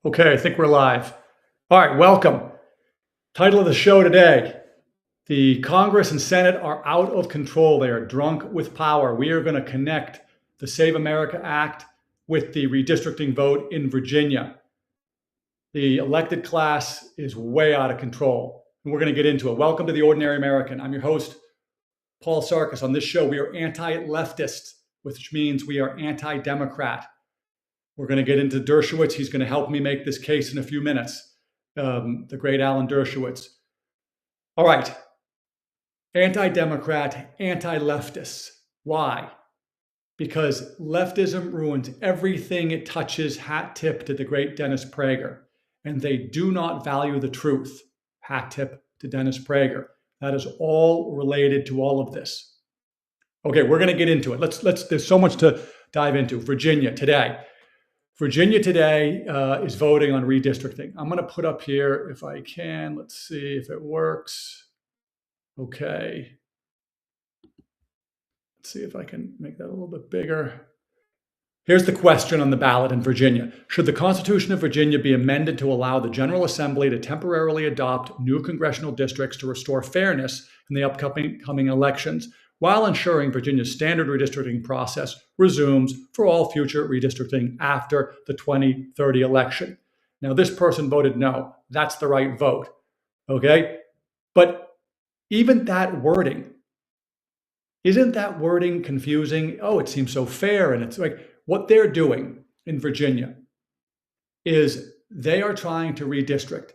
Okay, I think we're live. All right, welcome. Title of the show today, the Congress and Senate are out of control. They are drunk with power. We are going to connect the Save America Act with the redistricting vote in Virginia. The elected class is way out of control, and we're going to get into it. Welcome to The Ordinary American. I'm your host, Paul Sarkis. On this show, we are anti-leftist, which means we are anti-Democrat. We're going to get into Dershowitz. He's going to help me make this case in a few minutes. The great Alan Dershowitz. All right. Anti-Democrat, anti-leftists. Why? Because leftism ruins everything it touches, hat tip to the great Dennis Prager. And they do not value the truth. Hat tip to Dennis Prager. That is all related to all of this. Okay, we're going to get into it. There's so much to dive into. Virginia today is voting on redistricting. I'm going to put up here if I can. Let's see if it works. Okay. Let's see if I can make that a little bit bigger. Here's the question on the ballot in Virginia. Should the Constitution of Virginia be amended to allow the General Assembly to temporarily adopt new congressional districts to restore fairness in the upcoming elections, while ensuring Virginia's standard redistricting process resumes for all future redistricting after the 2030 election? Now, this person voted no. That's the right vote, okay? But even that wording, isn't that wording confusing? Oh, it seems so fair. And it's like what they're doing in Virginia is they are trying to redistrict.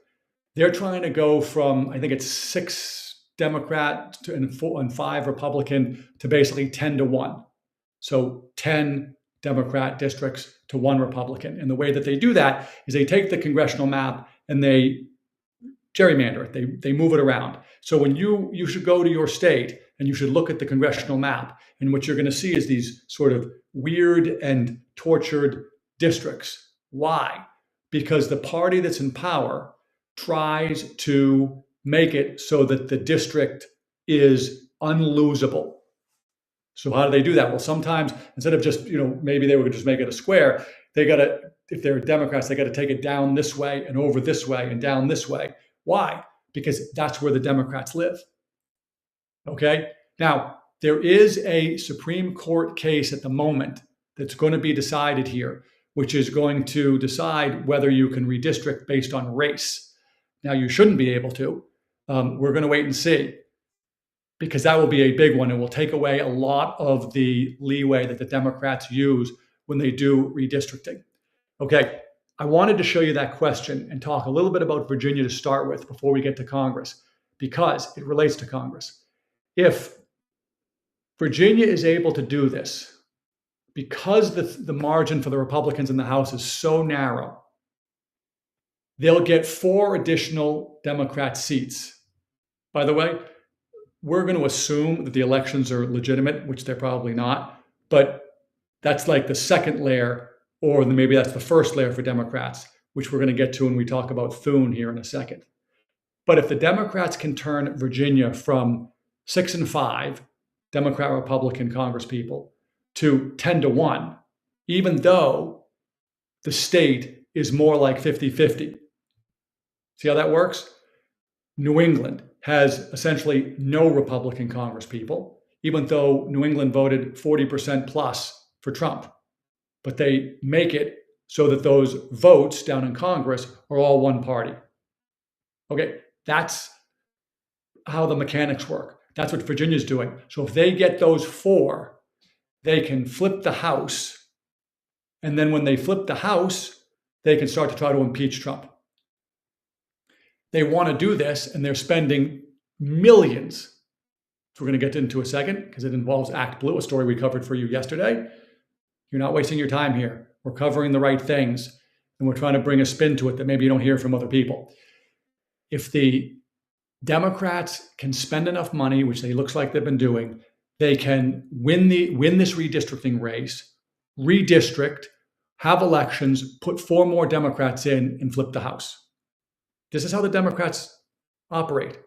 They're trying to go from, I think it's 6 Democrat and 5 Republican to basically 10-1. So 10 Democrat districts to 1 Republican. And the way that they do that is they take the congressional map and they gerrymander it. They move it around. So when you should go to your state and you should look at the congressional map, and what you're going to see is these sort of weird and tortured districts. Why? Because the party that's in power tries to make it so that the district is unlosable. So how do they do that? Well, sometimes instead of just, maybe they would just make it a square, they got to, if they're Democrats, they got to take it down this way and over this way and down this way. Why? Because that's where the Democrats live. Okay? Now, there is a Supreme Court case at the moment that's going to be decided here, which is going to decide whether you can redistrict based on race. Now, you shouldn't be able to. We're going to wait and see, because that will be a big one. It will take away a lot of the leeway that the Democrats use when they do redistricting. Okay, I wanted to show you that question and talk a little bit about Virginia to start with before we get to Congress, because it relates to Congress. If Virginia is able to do this, because the margin for the Republicans in the House is so narrow, they'll get 4 additional Democrat seats. By the way, we're going to assume that the elections are legitimate, which they're probably not, but that's like the second layer, or maybe that's the first layer for Democrats, which we're going to get to when we talk about Thune here in a second. But if the Democrats can turn Virginia from 6 and 5 Democrat-Republican congresspeople to 10-1, even though the state is more like 50-50. See how that works? New England has essentially no Republican congresspeople, even though New England voted 40% plus for Trump. But they make it so that those votes down in Congress are all one party. Okay, that's how the mechanics work. That's what Virginia's doing. So if they get those 4, they can flip the House. And then when they flip the House, they can start to try to impeach Trump. They want to do this, and they're spending millions. So we're going to get into a second, because it involves Act Blue, a story we covered for you yesterday. You're not wasting your time here. We're covering the right things, and we're trying to bring a spin to it that maybe you don't hear from other people. If the Democrats can spend enough money, which it looks like they've been doing, they can win this redistricting race, redistrict, have elections, put 4 more Democrats in, and flip the House. This is how the Democrats operate.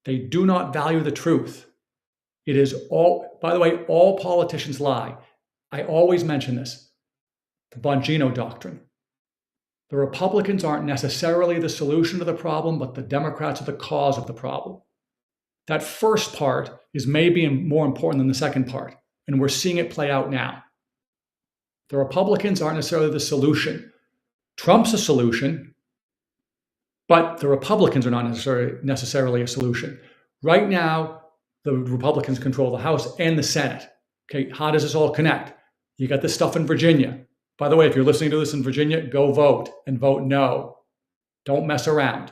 They do not value the truth. It is all, by the way, all politicians lie. I always mention this, the Bongino doctrine. The Republicans aren't necessarily the solution to the problem, but the Democrats are the cause of the problem. That first part is maybe more important than the second part, and we're seeing it play out now. The Republicans aren't necessarily the solution. Trump's a solution, but the Republicans are not necessarily a solution. Right now, the Republicans control the House and the Senate. Okay, how does this all connect? You got this stuff in Virginia. By the way, if you're listening to this in Virginia, go vote and vote no. Don't mess around.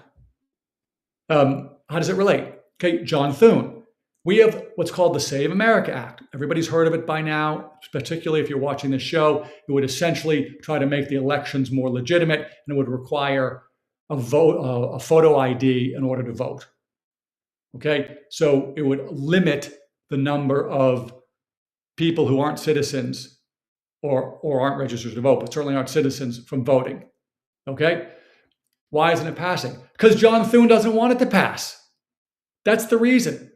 How does it relate? Okay, John Thune. We have what's called the Save America Act. Everybody's heard of it by now, particularly if you're watching this show. It would essentially try to make the elections more legitimate, and it would require a photo ID in order to vote. Okay, so it would limit the number of people who aren't citizens or aren't registered to vote, but certainly aren't citizens from voting. Okay, why isn't it passing? Because John Thune doesn't want it to pass. That's the reason.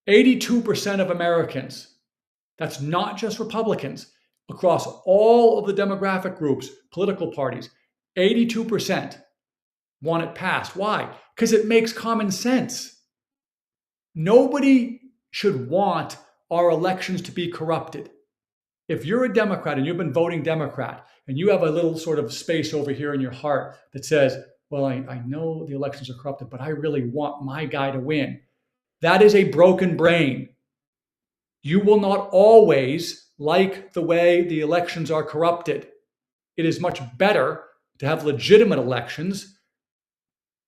82% of Americans, that's not just Republicans, across all of the demographic groups, political parties, 82% want it passed. Why? Because it makes common sense. Nobody should want our elections to be corrupted. If you're a Democrat and you've been voting Democrat and you have a little sort of space over here in your heart that says, well, I know the elections are corrupted, but I really want my guy to win. That is a broken brain. You will not always like the way the elections are corrupted. It is much better to have legitimate elections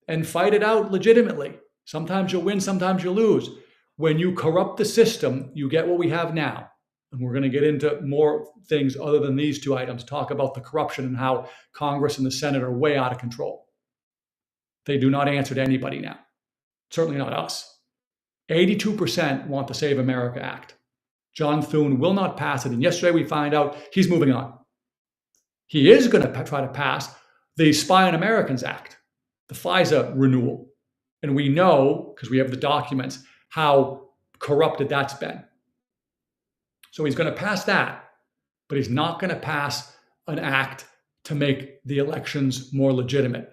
and fight it out legitimately. Sometimes you'll win, sometimes you'll lose. When you corrupt the system, you get what we have now. And we're going to get into more things other than these two items, talk about the corruption and how Congress and the Senate are way out of control. They do not answer to anybody now, certainly not us. 82% want the Save America Act. John Thune will not pass it. And yesterday we find out he's moving on. He is going to try to pass the Spy on Americans Act, the FISA renewal. And we know, because we have the documents, how corrupted that's been. So he's going to pass that, but he's not going to pass an act to make the elections more legitimate.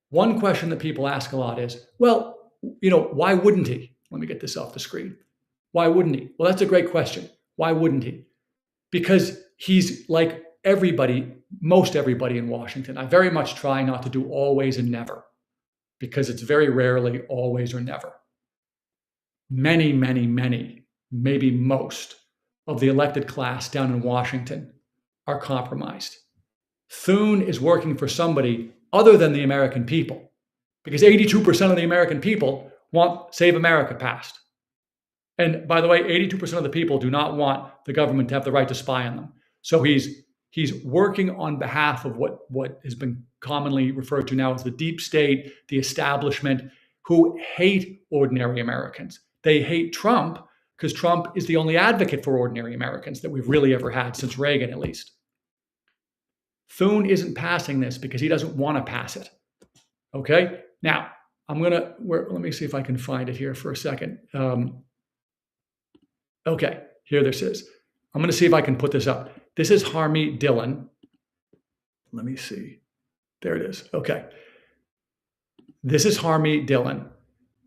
One question that people ask a lot is, well, why wouldn't he? Let me get this off the screen. Why wouldn't he? Well, that's a great question. Why wouldn't he? Because he's like everybody, most everybody in Washington. I very much try not to do always and never, because it's very rarely always or never. Many, many, many, maybe most of the elected class down in Washington are compromised. Thune is working for somebody other than the American people, because 82% of the American people want Save America passed. And by the way, 82% of the people do not want the government to have the right to spy on them. So he's working on behalf of what has been commonly referred to now as the deep state, the establishment, who hate ordinary Americans. They hate Trump because Trump is the only advocate for ordinary Americans that we've really ever had, since Reagan at least. Thune isn't passing this because he doesn't want to pass it. Okay? Now, let me see if I can find it here for a second. Okay, here this is. I'm going to see if I can put this up. This is Harmeet Dillon. Let me see. There it is. Okay. This is Harmeet Dillon.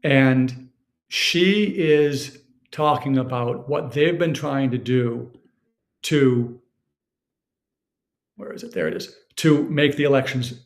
And she is talking about what they've been trying to do to, where is it? There it is. To make the elections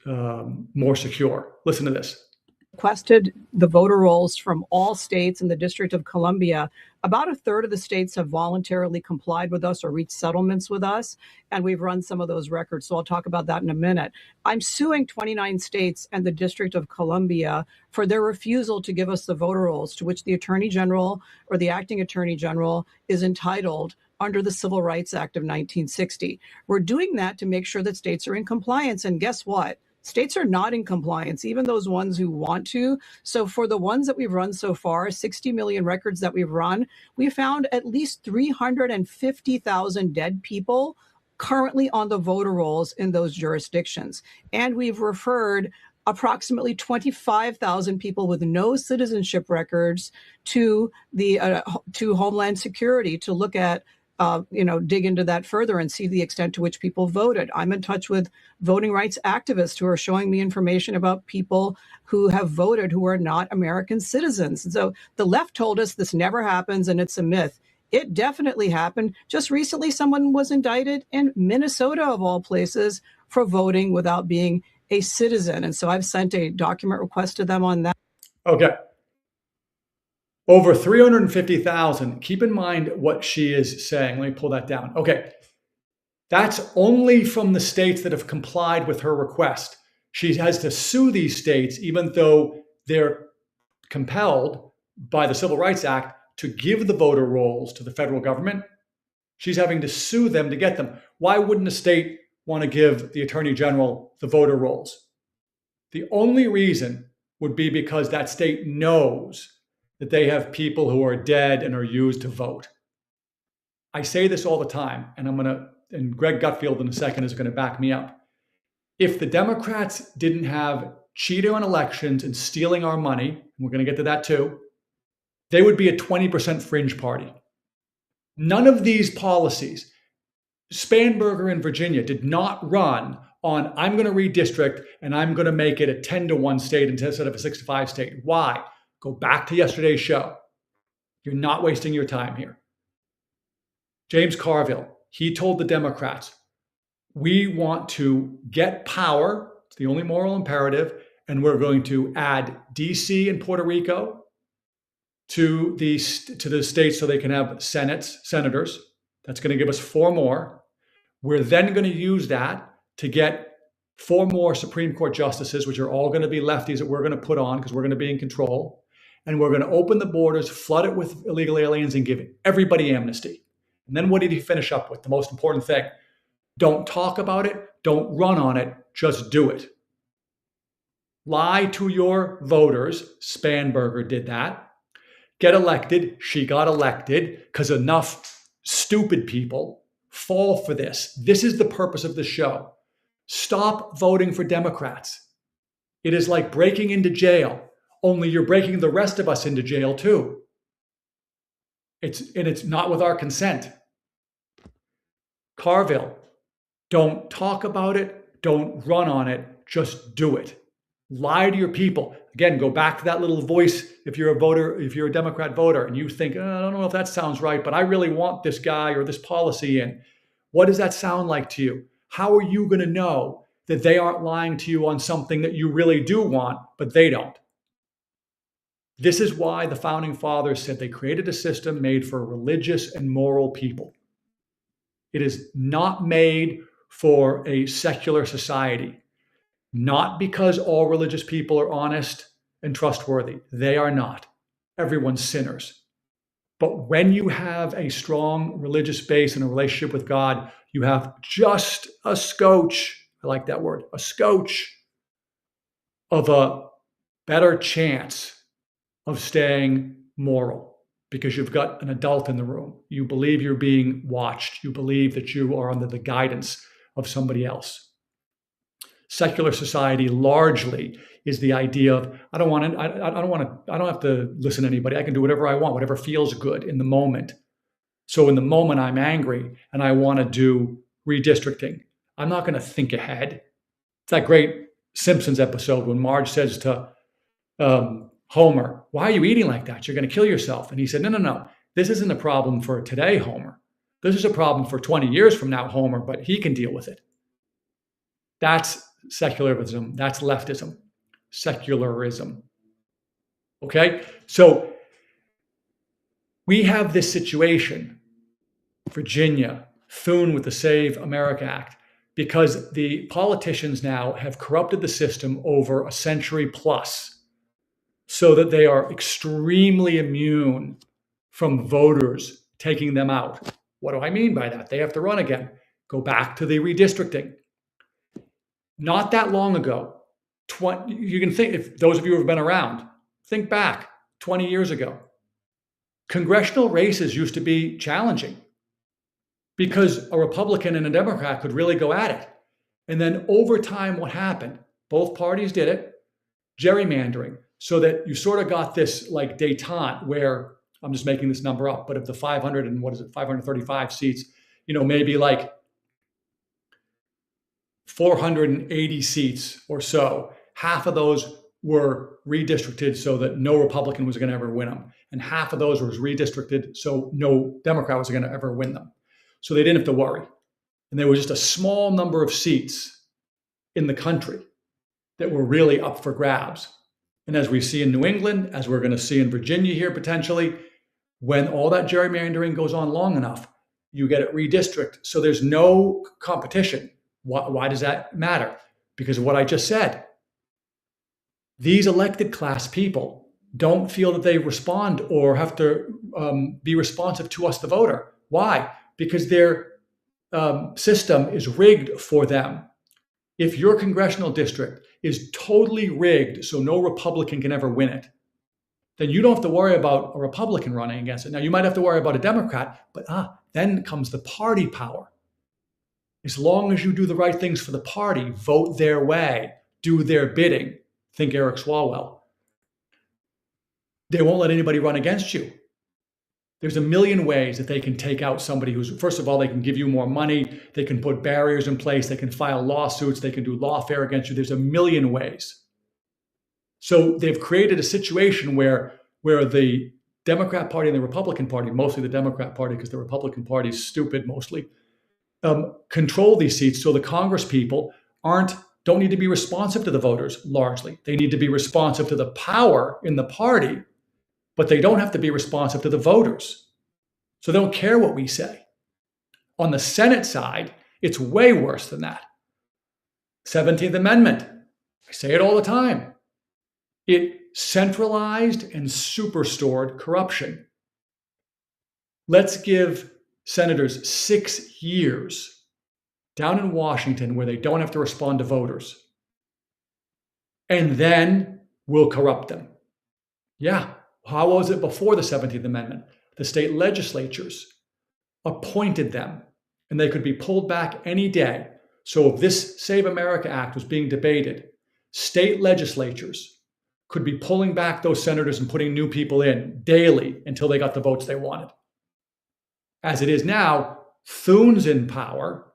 more secure. Listen to this. Requested the voter rolls from all states in the District of Columbia. About a third of the states have voluntarily complied with us or reached settlements with us, and we've run some of those records. So I'll talk about that in a minute. I'm suing 29 states and the District of Columbia for their refusal to give us the voter rolls, to which the Attorney General or the Acting Attorney General is entitled under the Civil Rights Act of 1960. We're doing that to make sure that states are in compliance. And guess what? States are not in compliance, even those ones who want to. So for the ones that we've run so far, 60 million records that we've run, we found at least 350,000 dead people currently on the voter rolls in those jurisdictions. And we've referred approximately 25,000 people with no citizenship records to the to Homeland Security to look at dig into that further and see the extent to which people voted. I'm in touch with voting rights activists who are showing me information about people who have voted who are not American citizens. And so the left told us this never happens and it's a myth. It definitely happened. Just recently, someone was indicted in Minnesota, of all places, for voting without being a citizen. And so I've sent a document request to them on that. Okay. Over 350,000. Keep in mind what she is saying. Let me pull that down. Okay. That's only from the states that have complied with her request. She has to sue these states, even though they're compelled by the Civil Rights Act to give the voter rolls to the federal government. She's having to sue them to get them. Why wouldn't a state want to give the Attorney General the voter rolls? The only reason would be because that state knows that they have people who are dead and are used to vote. I say this all the time, and Greg Gutfield in a second is going to back me up. If the Democrats didn't have cheating on elections and stealing our money, and we're going to get to that too, they would be a 20% fringe party. None of these policies, Spanberger in Virginia did not run on, I'm going to redistrict and I'm going to make it a 10-1 state instead of a 6-5 state. Why? Go back to yesterday's show. You're not wasting your time here. James Carville, he told the Democrats, we want to get power. It's the only moral imperative. And we're going to add DC and Puerto Rico to the states so they can have senators. That's going to give us 4 more. We're then going to use that to get 4 more Supreme Court justices, which are all going to be lefties that we're going to put on because we're going to be in control. And we're going to open the borders, flood it with illegal aliens, and give everybody amnesty. And then what did he finish up with? The most important thing. Don't talk about it. Don't run on it. Just do it. Lie to your voters. Spanberger did that. Get elected. She got elected because enough stupid people fall for this. This is the purpose of the show. Stop voting for Democrats. It is like breaking into jail, only you're breaking the rest of us into jail too. It's not with our consent. Carville, don't talk about it. Don't run on it. Just do it. Lie to your people. Again, go back to that little voice if you're a voter, if you're a Democrat voter and you think, I don't know if that sounds right, but I really want this guy or this policy in. What does that sound like to you? How are you going to know that they aren't lying to you on something that you really do want, but they don't? This is why the founding fathers said they created a system made for religious and moral people. It is not made for a secular society. Not because all religious people are honest and trustworthy. They are not. Everyone's sinners. But when you have a strong religious base and a relationship with God, you have just a scotch, I like that word, a scotch of a better chance of staying moral because you've got an adult in the room. You believe you're being watched. You believe that you are under the guidance of somebody else. Secular society largely is the idea of I don't have to listen to anybody. I can do whatever I want, whatever feels good in the moment. So in the moment I'm angry and I want to do redistricting, I'm not going to think ahead. It's that great Simpsons episode when Marge says to Homer, why are you eating like that? You're going to kill yourself. And he said, no. This isn't a problem for today, Homer. This is a problem for 20 years from now, Homer, but he can deal with it. That's secularism. That's leftism. Secularism. Okay? So we have this situation, Virginia, Thune with the Save America Act, because the politicians now have corrupted the system over a century plus so that they are extremely immune from voters taking them out. What do I mean by that? They have to run again. Go back to the redistricting. Not that long ago, you can think, if those of you who have been around, think back 20 years ago. Congressional races used to be challenging because a Republican and a Democrat could really go at it. And then over time, what happened? Both parties did it, gerrymandering, so that you sort of got this like détente where I'm just making this number up, but of the 535 seats, maybe like 480 seats or so, half of those were redistricted so that no Republican was going to ever win them. And half of those was redistricted so no Democrat was going to ever win them. So they didn't have to worry. And there was just a small number of seats in the country that were really up for grabs. And as we see in New England, as we're going to see in Virginia here potentially, when all that gerrymandering goes on long enough, you get it redistricted. So there's no competition. Why does that matter? Because of what I just said. These elected class people don't feel that they respond or have to be responsive to us, the voter. Why? Because their system is rigged for them. If your congressional district is totally rigged so no Republican can ever win it, then you don't have to worry about a Republican running against it. Now, you might have to worry about a Democrat, but then comes the party power. As long as you do the right things for the party, vote their way, do their bidding, think Eric Swalwell, they won't let anybody run against you. There's a million ways that they can take out somebody who's, first of all, they can give you more money, they can put barriers in place, they can file lawsuits, they can do lawfare against you. There's a million ways. So they've created a situation where the Democrat Party and the Republican Party, mostly the Democrat Party because the Republican Party is stupid mostly, control these seats so the Congress people don't need to be responsive to the voters largely. They need to be responsive to the power in the party, but they don't have to be responsive to the voters. So they don't care what we say. On the Senate side, it's way worse than that. 17th Amendment, I say it all the time. It centralized and superstored corruption. Let's give senators 6 years down in Washington where they don't have to respond to voters. And then we'll corrupt them. Yeah. How was it before the 17th Amendment? The state legislatures appointed them, and they could be pulled back any day. So if this Save America Act was being debated, state legislatures could be pulling back those senators and putting new people in daily until they got the votes they wanted. As it is now, Thune's in power.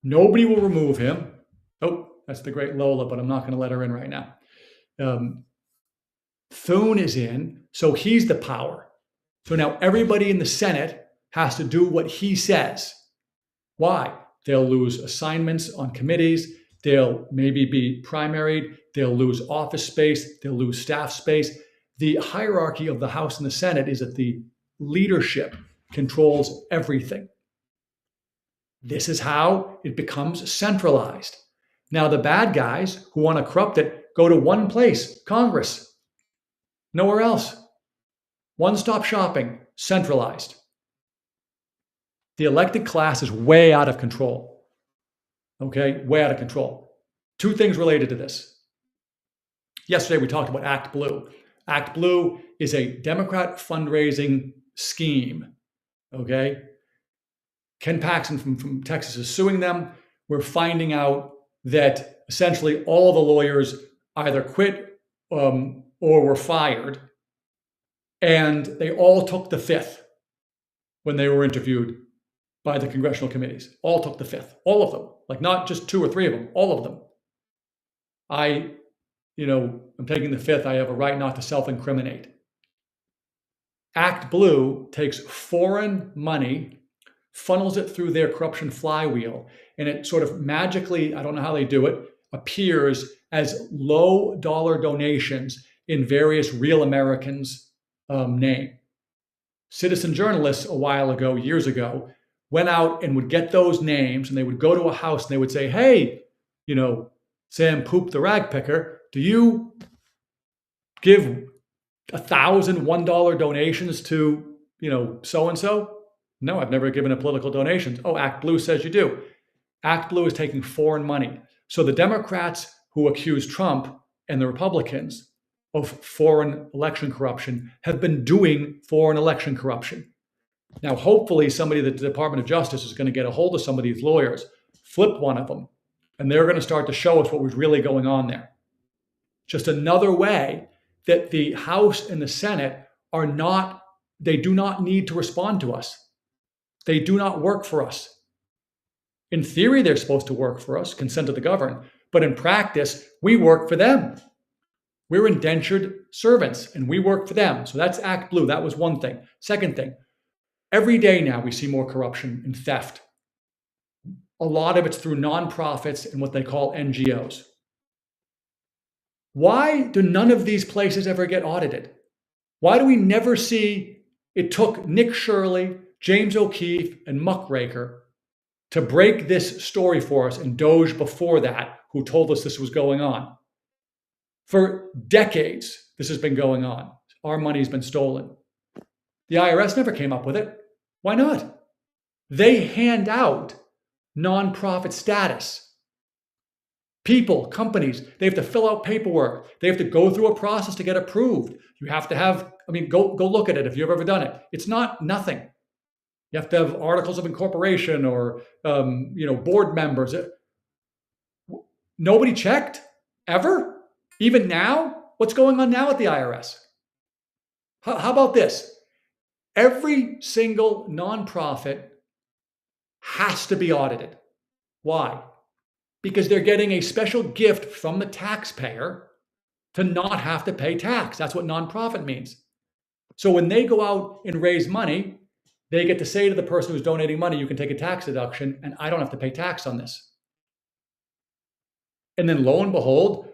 Nobody will remove him. Oh, that's the great Lola, but I'm not going to let her in right now. Thune is in, so he's the power. So now everybody in the Senate has to do what he says. Why? They'll lose assignments on committees. They'll maybe be primaried. They'll lose office space. They'll lose staff space. The hierarchy of the House and the Senate is that the leadership controls everything. This is how it becomes centralized. Now, the bad guys who want to corrupt it go to one place, Congress. Nowhere else. One-stop shopping, centralized. The elected class is way out of control. Okay, way out of control. Two things related to this. Yesterday, we talked about Act Blue. Act Blue is a Democrat fundraising scheme. Okay? Ken Paxton from Texas is suing them. We're finding out that essentially all the lawyers either quit or were fired, and they all took the fifth when they were interviewed by the congressional committees. All took the fifth, all of them, like not just 2 or 3 of them, all of them. I'm taking the fifth. I have a right not to self-incriminate. Act Blue takes foreign money, funnels it through their corruption flywheel, and it sort of magically, I don't know how they do it, appears as low dollar donations in various real Americans' name. Citizen journalists a while ago, years ago, went out and would get those names, and they would go to a house and they would say, hey, Sam Poop the rag picker, do you give 1,000 $1 donations to, so-and-so? No, I've never given a political donations. Oh, Act Blue says you do. Act Blue is taking foreign money. So the Democrats who accuse Trump and the Republicans of foreign election corruption have been doing foreign election corruption. Now, hopefully somebody at the Department of Justice is going to get a hold of some of these lawyers, flip one of them, and they're going to start to show us what was really going on there. Just another way that the House and the Senate are not they do not need to respond to us. They do not work for us. In theory, they're supposed to work for us, consent of the governed, but in practice, we work for them. We're indentured servants and we work for them. So that's Act Blue. That was one thing. Second thing, every day now we see more corruption and theft. A lot of it's through nonprofits and what they call NGOs. Why do none of these places ever get audited? Why do we never see it took Nick Shirley, James O'Keefe, and Muckraker to break this story for us, and Doge before that, who told us this was going on? For decades, this has been going on. Our money's been stolen. The IRS never came up with it. Why not? They hand out nonprofit status. People, companies, they have to fill out paperwork. They have to go through a process to get approved. You have to have, go look at it if you've ever done it. It's not nothing. You have to have articles of incorporation or, board members. Nobody checked ever? Even now? What's going on now at the IRS? How about this? Every single nonprofit has to be audited. Why? Because they're getting a special gift from the taxpayer to not have to pay tax. That's what nonprofit means. So when they go out and raise money, they get to say to the person who's donating money, you can take a tax deduction and I don't have to pay tax on this. And then lo and behold,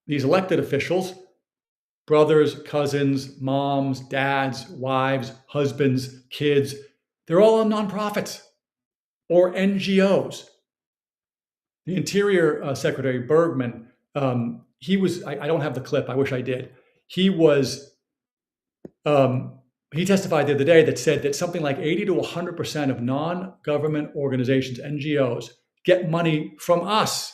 these elected officials, brothers, cousins, moms, dads, wives, husbands, kids, they're all on nonprofits or NGOs. The Interior Secretary Bergman, he was, I don't have the clip, I wish I did. He testified the other day that said that something like 80 to 100% of non-government organizations, NGOs, get money from us.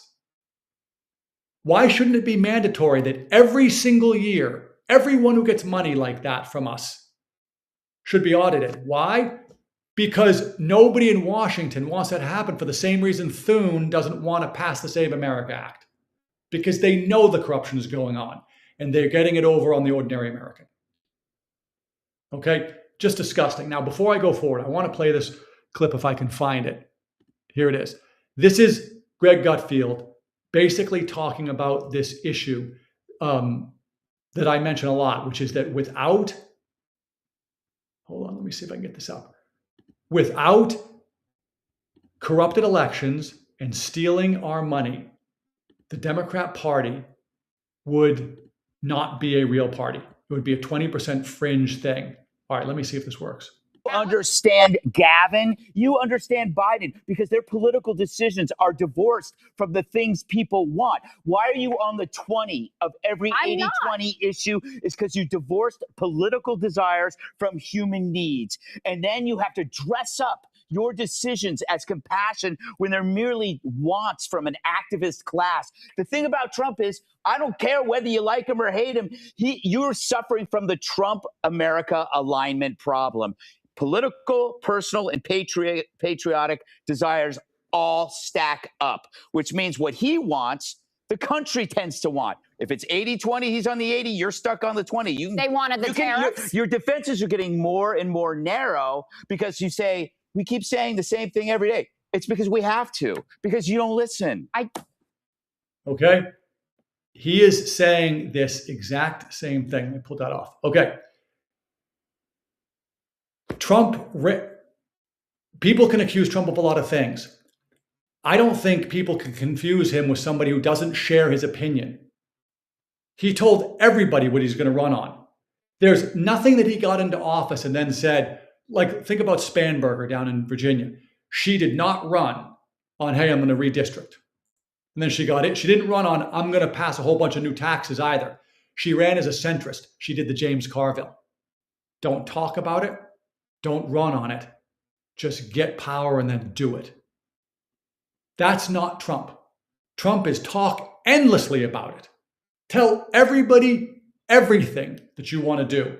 Why shouldn't it be mandatory that every single year, everyone who gets money like that from us should be audited? Why? Because nobody in Washington wants that to happen for the same reason Thune doesn't want to pass the Save America Act. Because they know the corruption is going on and they're getting it over on the ordinary American. Okay, just disgusting. Now, before I go forward, I want to play this clip if I can find it. Here it is. This is Greg Gutfeld basically talking about this issue that I mention a lot, which is that without, hold on, let me see if I can get this up. Without corrupted elections and stealing our money, the Democrat Party would not be a real party. It would be a 20% fringe thing. All right, let me see if this works. You understand Gavin, you understand Biden, because their political decisions are divorced from the things people want. Why are you on the 20 of every 80-20 issue? Is because you divorced political desires from human needs. And then you have to dress up your decisions as compassion when they're merely wants from an activist class. The thing about Trump is, I don't care whether you like him or hate him. You're suffering from the Trump America alignment problem. Political, personal, and patriotic desires all stack up, which means what he wants, the country tends to want. If it's 80-20, he's on the 80, you're stuck on the 20. They wanted the tariffs. Your defenses are getting more and more narrow because you say, we keep saying the same thing every day. It's because we have to, because you don't listen. Okay. He is saying this exact same thing. Let me pull that off. Okay. People can accuse Trump of a lot of things. I don't think people can confuse him with somebody who doesn't share his opinion. He told everybody what he's going to run on. There's nothing that he got into office and then said, like, think about Spanberger down in Virginia. She did not run on, hey, I'm going to redistrict. And then she got it. She didn't run on, I'm going to pass a whole bunch of new taxes either. She ran as a centrist. She did the James Carville. Don't talk about it. Don't run on it. Just get power and then do it. That's not Trump. Trump is talk endlessly about it. Tell everybody everything that you want to do,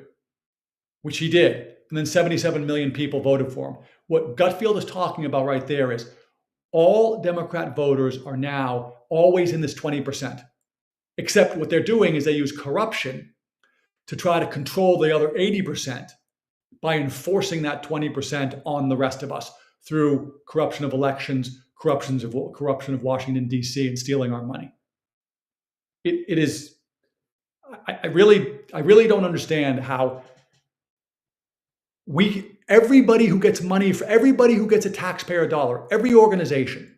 which he did. And then 77 million people voted for him. What Gutfeld is talking about right there is all Democrat voters are now always in this 20%. Except what they're doing is they use corruption to try to control the other 80%. by enforcing that 20% on the rest of us through corruption of elections, corruption of Washington, D.C., and stealing our money. It is, I really don't understand how everybody who gets money, for everybody who gets a taxpayer dollar, every organization,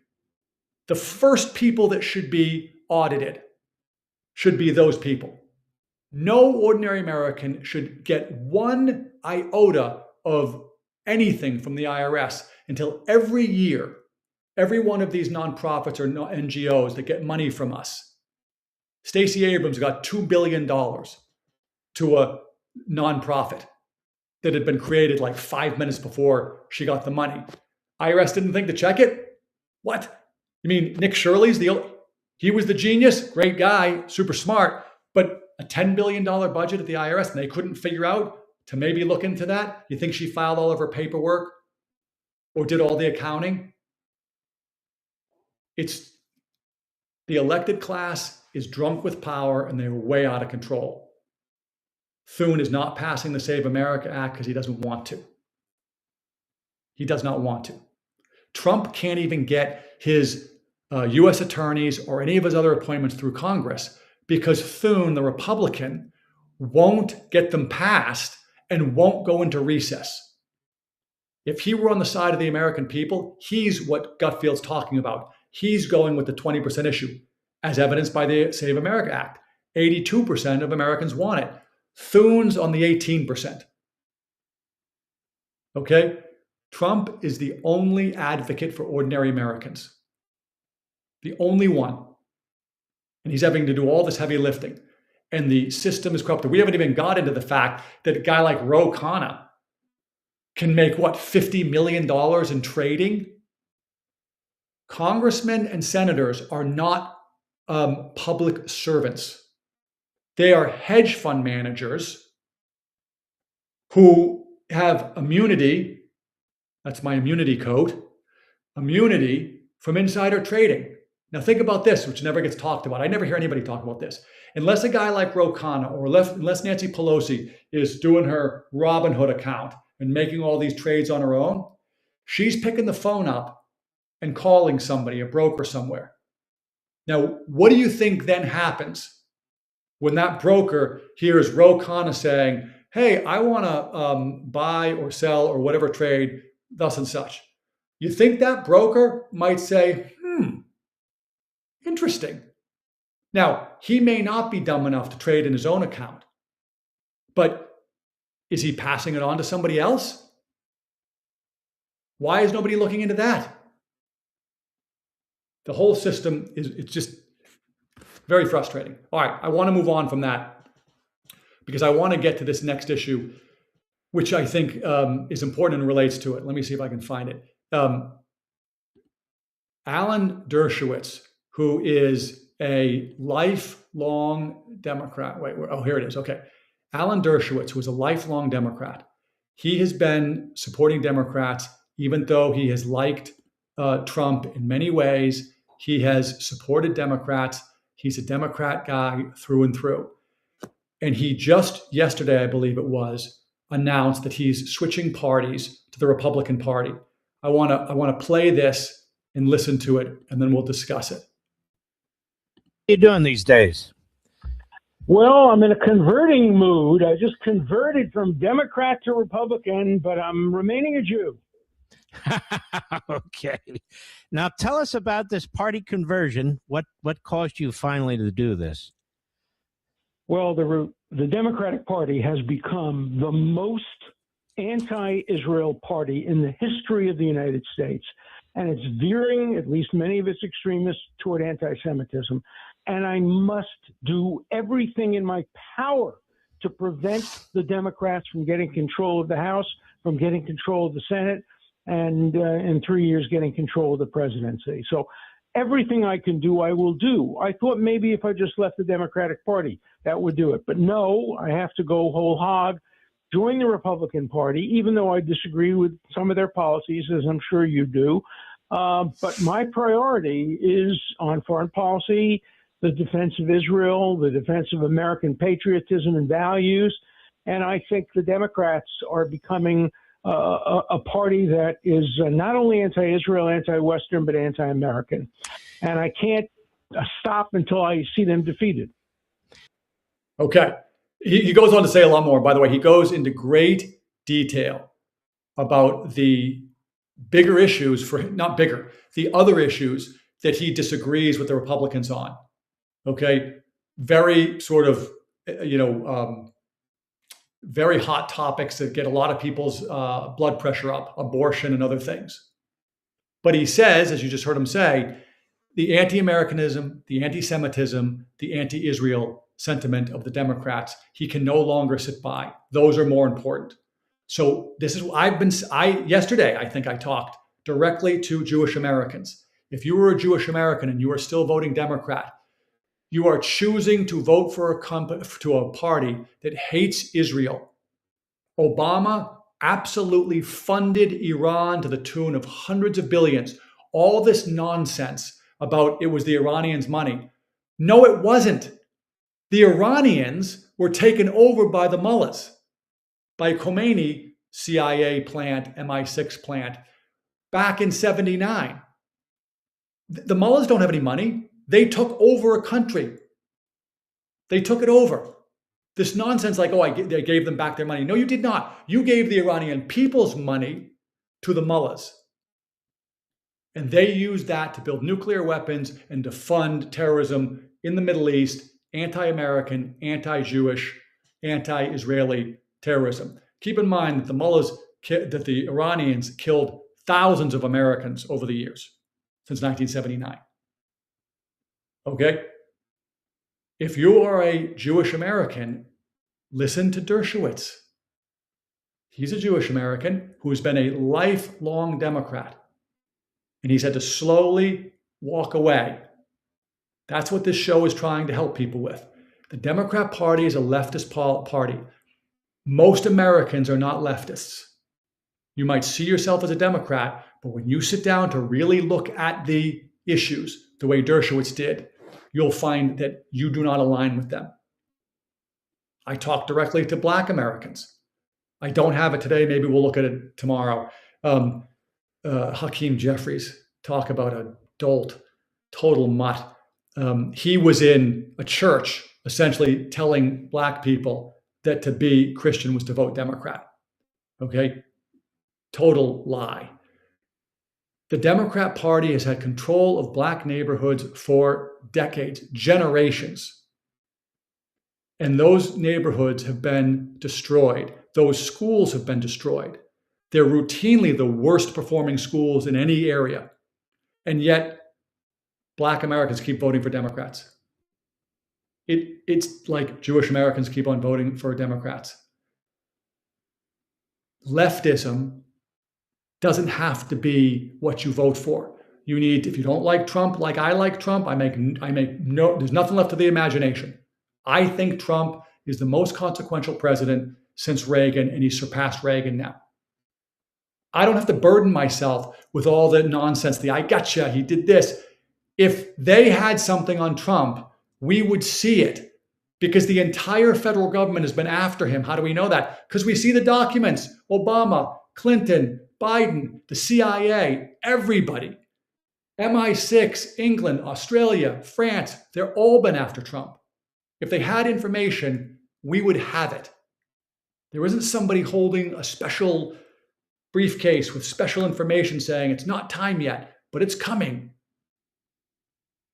the first people that should be audited should be those people. No ordinary American should get one iota of anything from the IRS until every year, every one of these nonprofits or NGOs that get money from us. Stacey Abrams got $2 billion to a nonprofit that had been created like 5 minutes before she got the money. IRS didn't think to check it? What? You mean Nick Shirley's he was the genius, great guy, super smart, but a $10 billion budget at the IRS, and they couldn't figure out to maybe look into that? You think she filed all of her paperwork or did all the accounting? It's the elected class is drunk with power and they're way out of control. Thune is not passing the Save America Act because he doesn't want to. He does not want to. Trump can't even get his U.S. attorneys or any of his other appointments through Congress because Thune, the Republican, won't get them passed and won't go into recess. If he were on the side of the American people, he's what Gutfield's talking about. He's going with the 20% issue, as evidenced by the Save America Act. 82% of Americans want it. Thune's on the 18%. Okay? Trump is the only advocate for ordinary Americans. The only one. And he's having to do all this heavy lifting. And the system is corrupted. We haven't even got into the fact that a guy like Ro Khanna can make, what, $50 million in trading? Congressmen and senators are not public servants. They are hedge fund managers who have immunity. That's my immunity code. Immunity from insider trading. Now think about this, which never gets talked about. I never hear anybody talk about this. Unless a guy like Ro Khanna or unless Nancy Pelosi is doing her Robinhood account and making all these trades on her own, she's picking the phone up and calling somebody, a broker somewhere. Now, what do you think then happens when that broker hears Ro Khanna saying, hey, I want to buy or sell or whatever trade, thus and such? You think that broker might say, interesting. Now, he may not be dumb enough to trade in his own account, but is he passing it on to somebody else? Why is nobody looking into that? The whole system it's just very frustrating. All right, I want to move on from that because I want to get to this next issue, which I think is important and relates to it. Let me see if I can find it. Alan Dershowitz, who is a lifelong Democrat. Here it is. Okay. Alan Dershowitz was a lifelong Democrat. He has been supporting Democrats, even though he has liked Trump in many ways. He has supported Democrats. He's a Democrat guy through and through. And he just yesterday, I believe it was, announced that he's switching parties to the Republican Party. I want to play this and listen to it, and then we'll discuss it. What are you doing these days? Well, I'm in a converting mood. I just converted from Democrat to Republican, but I'm remaining a Jew. Okay. Now tell us about this party conversion. What caused you finally to do this? Well, the Democratic Party has become the most anti-Israel party in the history of the United States. And it's veering, at least many of its extremists, toward anti-Semitism. And I must do everything in my power to prevent the Democrats from getting control of the House, from getting control of the Senate, and in 3 years getting control of the presidency. So everything I can do, I will do. I thought maybe if I just left the Democratic Party, that would do it. But no, I have to go whole hog, join the Republican Party, even though I disagree with some of their policies, as I'm sure you do. But my priority is on foreign policy, the defense of Israel, the defense of American patriotism and values, And I think the Democrats are becoming a party that is not only anti-Israel, anti-Western, but anti-American. And I can't stop until I see them defeated. Okay. He goes on to say a lot more. By the way, he goes into great detail about the bigger issues not bigger, the other issues that he disagrees with the Republicans on. Okay. Very sort of, very hot topics that get a lot of people's blood pressure up, abortion and other things. But he says, as you just heard him say, the anti-Americanism, the anti-Semitism, the anti-Israel sentiment of the Democrats, he can no longer sit by. Those are more important. So this is, yesterday, I think I talked directly to Jewish Americans. If you were a Jewish American and you are still voting Democrat, you are choosing to vote for a party that hates Israel. Obama absolutely funded Iran to the tune of hundreds of billions. All this nonsense about it was the Iranians' money. No, it wasn't. The Iranians were taken over by the mullahs, by Khomeini, CIA plant, MI6 plant, back in '79. The mullahs don't have any money. They took over a country. They took it over. This nonsense like, I gave them back their money. No, you did not. You gave the Iranian people's money to the mullahs. And they used that to build nuclear weapons and to fund terrorism in the Middle East, anti-American, anti-Jewish, anti-Israeli terrorism. Keep in mind that the mullahs, that the Iranians killed thousands of Americans over the years, since 1979. Okay? If you are a Jewish American, listen to Dershowitz. He's a Jewish American who's been a lifelong Democrat. And he's had to slowly walk away. That's what this show is trying to help people with. The Democrat Party is a leftist party. Most Americans are not leftists. You might see yourself as a Democrat, but when you sit down to really look at the issues the way Dershowitz did, you'll find that you do not align with them. I talk directly to Black Americans. I don't have it today. Maybe we'll look at it tomorrow. Hakeem Jeffries, talk about a dolt, total mutt. He was in a church essentially telling Black people that to be Christian was to vote Democrat. Okay? Total lie. The Democrat Party has had control of Black neighborhoods for decades, generations. And those neighborhoods have been destroyed. Those schools have been destroyed. They're routinely the worst performing schools in any area. And yet, Black Americans keep voting for Democrats. It's like Jewish Americans keep on voting for Democrats. Leftism doesn't have to be what you vote for. You need, if you don't like Trump, like I like Trump, there's nothing left to the imagination. I think Trump is the most consequential president since Reagan, and he surpassed Reagan now. I don't have to burden myself with all the nonsense, I gotcha, he did this. If they had something on Trump, we would see it because the entire federal government has been after him. How do we know that? Because we see the documents. Obama, Clinton, Biden, the CIA, everybody. MI6, England, Australia, France, they're all been after Trump. If they had information, we would have it. There isn't somebody holding a special briefcase with special information saying it's not time yet, but it's coming.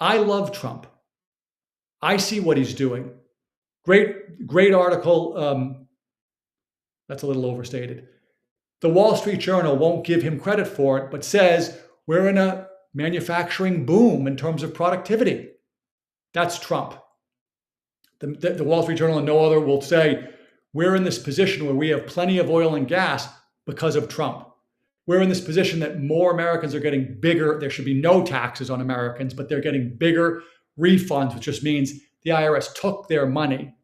I love Trump. I see what he's doing. Great article. That's a little overstated. The Wall Street Journal won't give him credit for it, but says we're in a manufacturing boom in terms of productivity. That's Trump. The Wall Street Journal and no other will say we're in this position where we have plenty of oil and gas because of Trump. We're in this position that more Americans are getting bigger. There should be no taxes on Americans, but they're getting bigger refunds, which just means the IRS took their money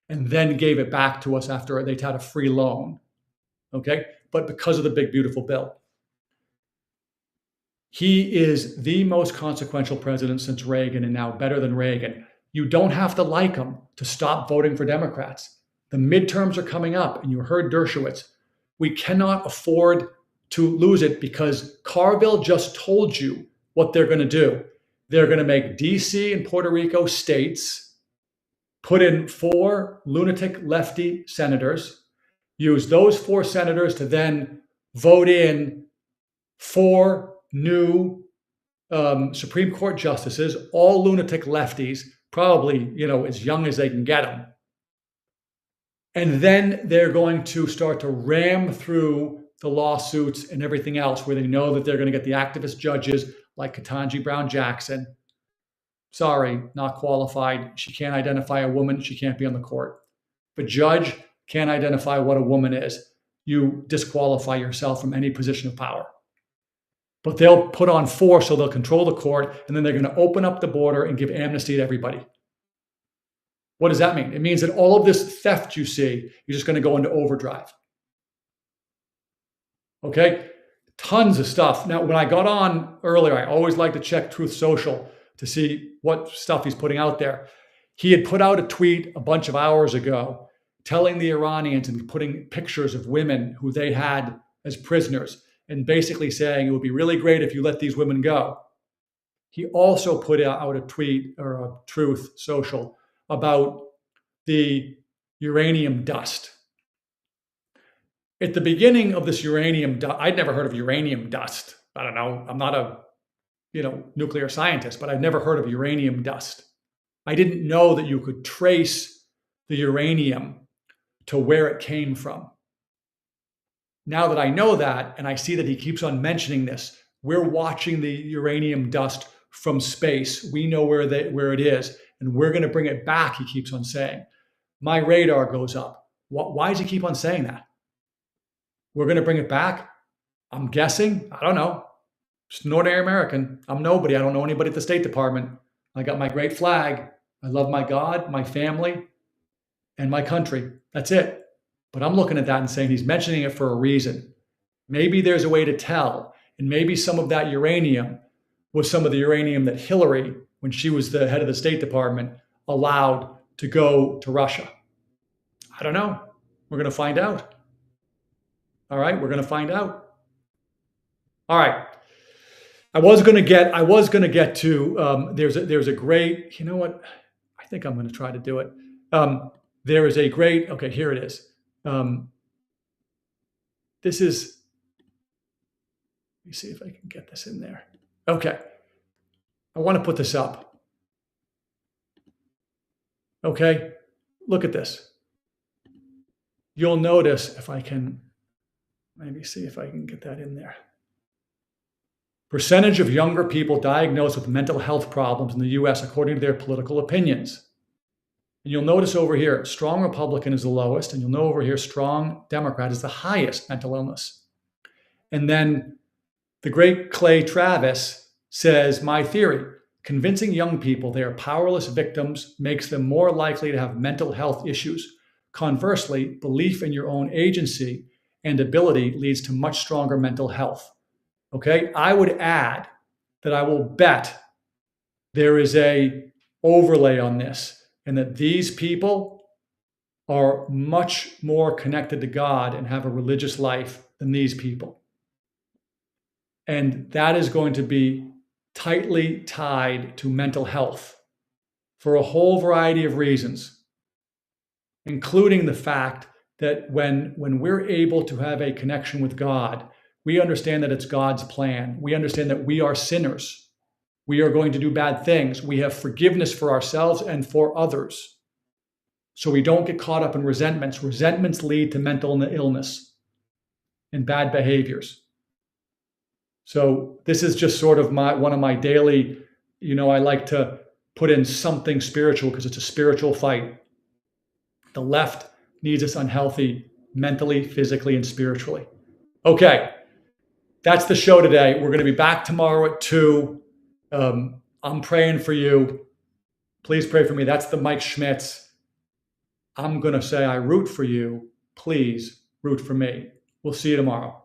and then gave it back to us after they'd had a free loan. Okay? But because of the big, beautiful bill. He is the most consequential president since Reagan and now better than Reagan. You don't have to like him to stop voting for Democrats. The midterms are coming up, and you heard Dershowitz. We cannot afford to lose it because Carville just told you what they're going to do. They're going to make DC and Puerto Rico states, put in 4 lunatic lefty senators, use those 4 senators to then vote in 4 new Supreme Court justices, all lunatic lefties, probably, as young as they can get them. And then they're going to start to ram through the lawsuits and everything else where they know that they're going to get the activist judges like Ketanji Brown Jackson. Sorry, not qualified. She can't identify a woman. She can't be on the court. If a judge can't identify what a woman is, you disqualify yourself from any position of power. But they'll put on force so they'll control the court, and then they're going to open up the border and give amnesty to everybody. What does that mean? It means that all of this theft you see, you're just going to go into overdrive. Okay? Tons of stuff. Now, when I got on earlier, I always like to check Truth Social to see what stuff he's putting out there. He had put out a tweet a bunch of hours ago telling the Iranians and putting pictures of women who they had as prisoners and basically saying it would be really great if you let these women go. He also put out a tweet or a Truth Social about the uranium dust. At the beginning of this uranium dust, I'd never heard of uranium dust. I don't know. I'm not a nuclear scientist, but I've never heard of uranium dust. I didn't know that you could trace the uranium to where it came from. Now that I know that, and I see that he keeps on mentioning this, we're watching the uranium dust from space. We know where it is, and we're going to bring it back, he keeps on saying. My radar goes up. Why does he keep on saying that? We're going to bring it back? I'm guessing. I don't know. Just an ordinary American. I'm nobody. I don't know anybody at the State Department. I got my great flag. I love my God, my family, and my country. That's it. But I'm looking at that and saying he's mentioning it for a reason. Maybe there's a way to tell. And maybe some of that uranium was some of the uranium that Hillary, when she was the head of the State Department, allowed to go to Russia. I don't know. We're going to find out. All right, we're going to find out. All right. I was going to get to, there's a great, you know what? I think I'm going to try to do it. There is a great, okay, here it is. This is, let me see if I can get this in there. Okay. I want to put this up. Okay. Look at this. You'll notice if I can, maybe see if I can get that in there. Percentage of younger people diagnosed with mental health problems in the US according to their political opinions. And you'll notice over here, strong Republican is the lowest, and you'll know over here, strong Democrat is the highest mental illness. And then the great Clay Travis says, my theory, convincing young people they are powerless victims makes them more likely to have mental health issues. Conversely, belief in your own agency and ability leads to much stronger mental health. Okay, I would add that I will bet there is a overlay on this, and that these people are much more connected to God and have a religious life than these people. And that is going to be tightly tied to mental health for a whole variety of reasons, including the fact that when we're able to have a connection with God, we understand that it's God's plan. We understand that we are sinners. We are going to do bad things. We have forgiveness for ourselves and for others. So we don't get caught up in resentments. Resentments lead to mental illness and bad behaviors. So this is just sort of one of my daily, I like to put in something spiritual because it's a spiritual fight. The left needs us unhealthy mentally, physically, and spiritually. Okay. That's the show today. We're going to be back tomorrow at 2. I'm praying for you. Please pray for me. That's the Mike Schmitz. I'm going to say I root for you. Please root for me. We'll see you tomorrow.